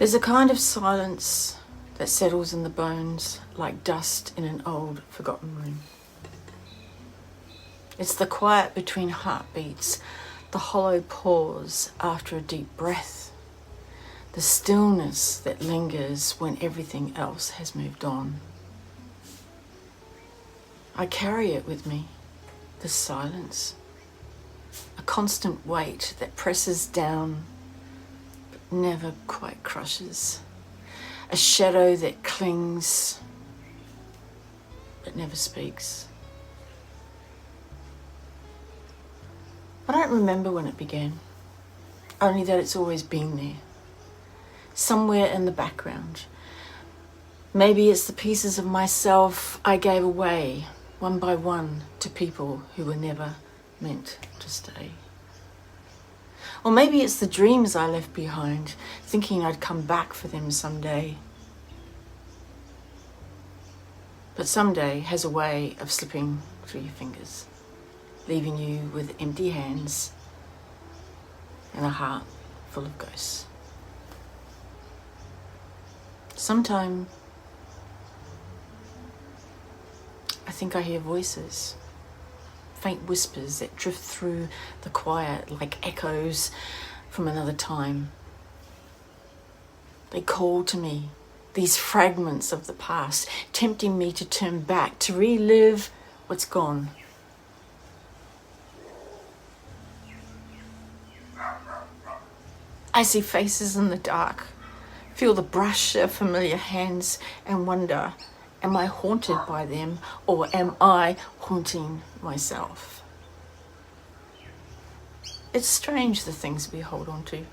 There's a kind of silence that settles in the bones like dust in an old, forgotten room. It's the quiet between heartbeats, the hollow pause after a deep breath, the stillness that lingers when everything else has moved on. I carry it with me, the silence, a constant weight that presses down but never quite crushes, a shadow that clings but never speaks. I don't remember when it began, only that it's always been there, somewhere in the background. Maybe it's the pieces of myself I gave away, one by one, to people who were never meant to stay. Or maybe it's the dreams I left behind, thinking I'd come back for them someday. But someday has a way of slipping through your fingers, leaving you with empty hands and a heart full of ghosts. Sometimes I think I hear voices, faint whispers that drift through the quiet like echoes from another time. They call to me, these fragments of the past, tempting me to turn back, to relive what's gone. I see faces in the dark, feel the brush of familiar hands and wonder, am I haunted by them or am I haunting myself? It's strange the things we hold on to.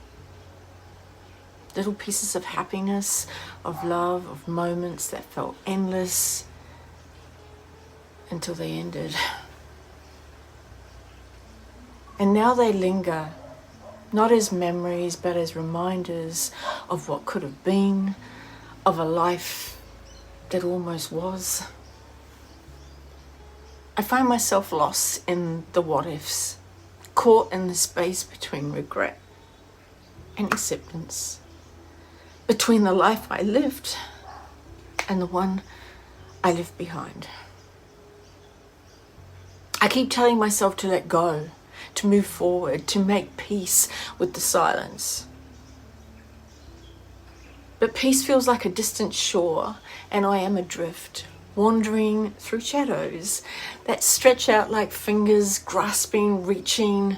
Little pieces of happiness, of love, of moments that felt endless until they ended. And now they linger, not as memories, but as reminders of what could have been, of a life that almost was. I find myself lost in the what-ifs, caught in the space between regret and acceptance, between the life I lived and the one I left behind. I keep telling myself to let go, to move forward, to make peace with the silence. But peace feels like a distant shore, and I am adrift, wandering through shadows that stretch out like fingers, grasping, reaching.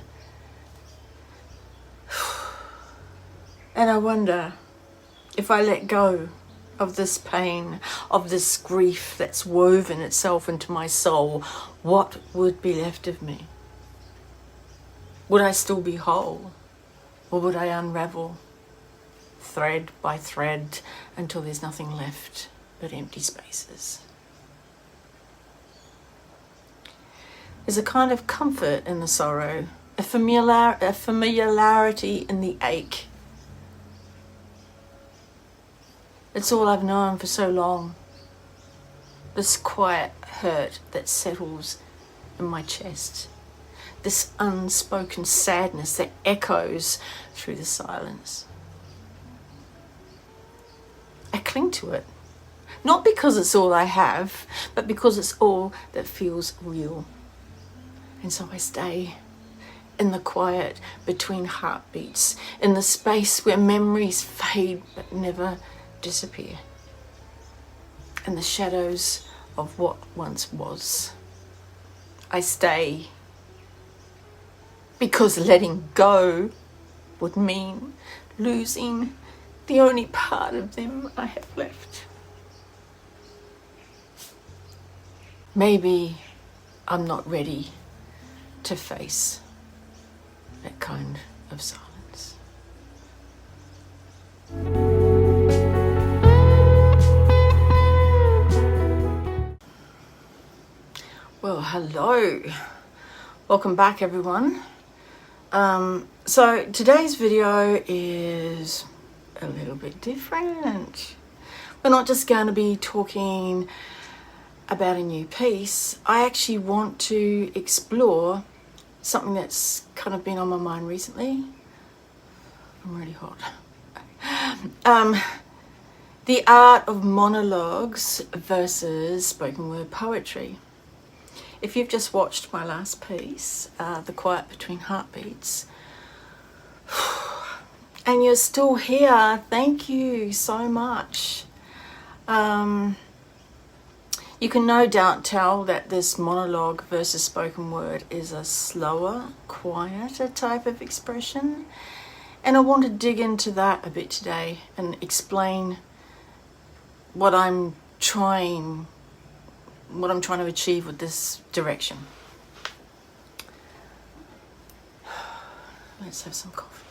And I wonder, if I let go of this pain, of this grief that's woven itself into my soul, what would be left of me? Would I still be whole? Or would I unravel thread by thread until there's nothing left but empty spaces? There's a kind of comfort in the sorrow, a familiarity in the ache. It's all I've known for so long. This quiet hurt that settles in my chest. This unspoken sadness that echoes through the silence. I cling to it. Not because it's all I have, but because it's all that feels real. And so I stay in the quiet between heartbeats, in the space where memories fade but never disappear, in the shadows of what once was. I stay because letting go would mean losing the only part of them I have left. Maybe I'm not ready to face that kind of silence. Well, hello. Welcome back, everyone. So today's video is a little bit different. We're not just going to be talking about a new piece. I actually want to explore something that's kind of been on my mind recently. I'm really hot. The art of monologues versus spoken word poetry. If you've just watched my last piece, The Quiet Between Heartbeats, and you're still here, thank you so much. You can no doubt tell that this monologue versus spoken word is a slower, quieter type of expression. And I want to dig into that a bit today and explain what I'm trying to achieve with this direction. Let's have some coffee.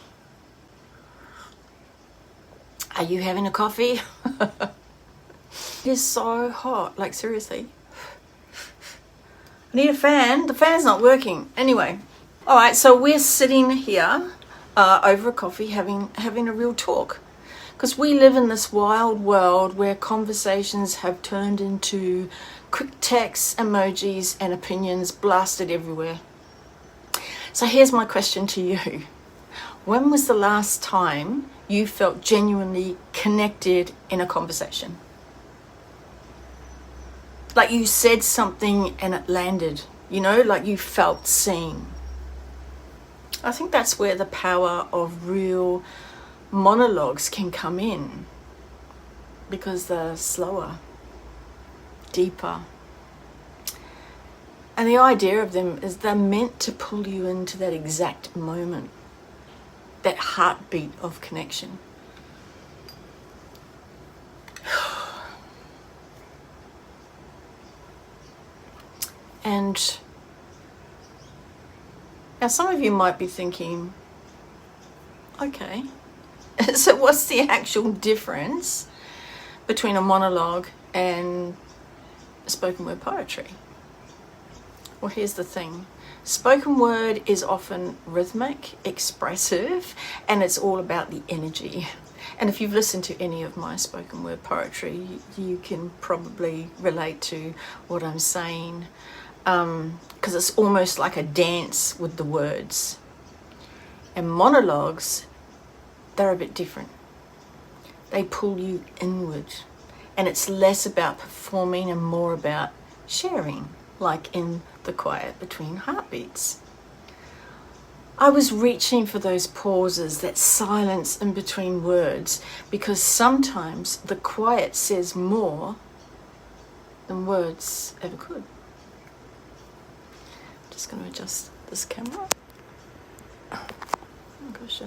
Are you having a coffee? It is so hot, like seriously. I need a fan. The fan's not working. Anyway, all right, so we're sitting here over a coffee having a real talk. Because we live in this wild world where conversations have turned into quick texts, emojis, and opinions blasted everywhere. So here's my question to you. When was the last time you felt genuinely connected in a conversation? Like you said something and it landed, you know, like you felt seen. I think that's where the power of real monologues can come in, because they're slower, deeper. And the idea of them is they're meant to pull you into that exact moment, that heartbeat of connection. And now some of you might be thinking, okay, so what's the actual difference between a monologue and spoken word poetry? Well, here's the thing. Spoken word is often rhythmic, expressive, and it's all about the energy. And if you've listened to any of my spoken word poetry, you can probably relate to what I'm saying, because it's almost like a dance with the words. And monologues, they're a bit different. They pull you inward, and it's less about performing and more about sharing, like in The Quiet Between Heartbeats. I was reaching for those pauses, that silence in between words, because sometimes the quiet says more than words ever could. Just going to adjust this camera. Oh gosh.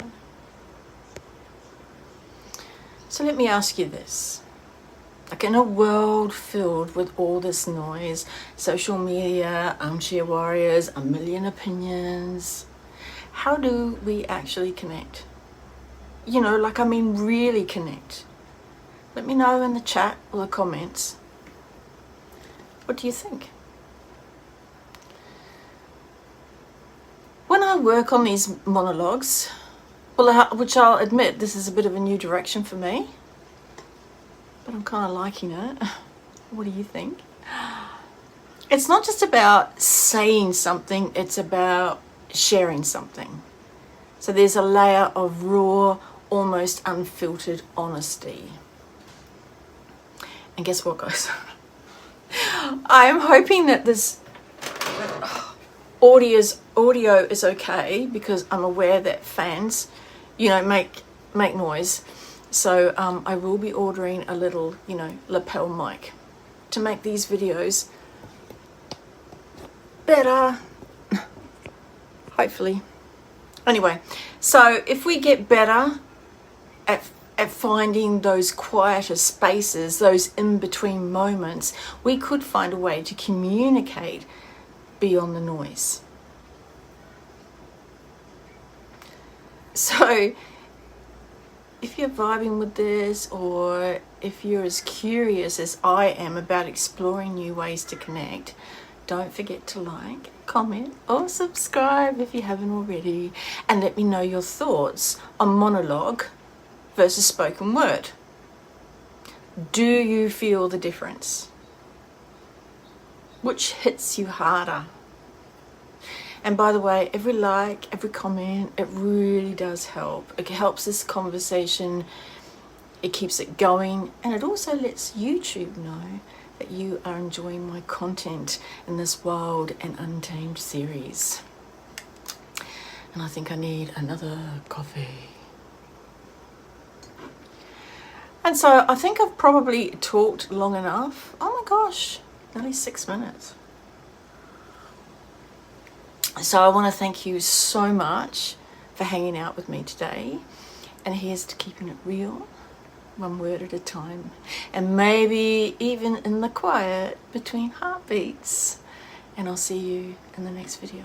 So let me ask you this. Like in a world filled with all this noise, social media, armchair warriors, a million opinions, how do we actually connect? You know, like I mean really connect. Let me know in the chat or the comments. What do you think? When I work on these monologues, which I'll admit this is a bit of a new direction for me, but I'm kind of liking it. What do you think? It's not just about saying something, it's about sharing something. So there's a layer of raw, almost unfiltered honesty. And guess what, guys? I am hoping that this audio is okay, because I'm aware that fans, you know, make noise. So I will be ordering a little, you know, lapel mic to make these videos better, hopefully. Anyway, so if we get better at finding those quieter spaces, those in-between moments, we could find a way to communicate beyond the noise. So if you're vibing with this, or if you're as curious as I am about exploring new ways to connect, don't forget to like, comment, or subscribe if you haven't already, and let me know your thoughts on monologue versus spoken word. Do you feel the difference? Which hits you harder? And by the way, every like, every comment, it really does help. It helps this conversation It keeps it going, and it also lets YouTube know that you are enjoying my content in this wild and untamed series. And I think I need another coffee. And so I think I've probably talked long enough. Oh my gosh, nearly 6 minutes. So I want to thank you so much for hanging out with me today. And here's to keeping it real, one word at a time. And maybe even in the quiet between heartbeats. And I'll see you in the next video.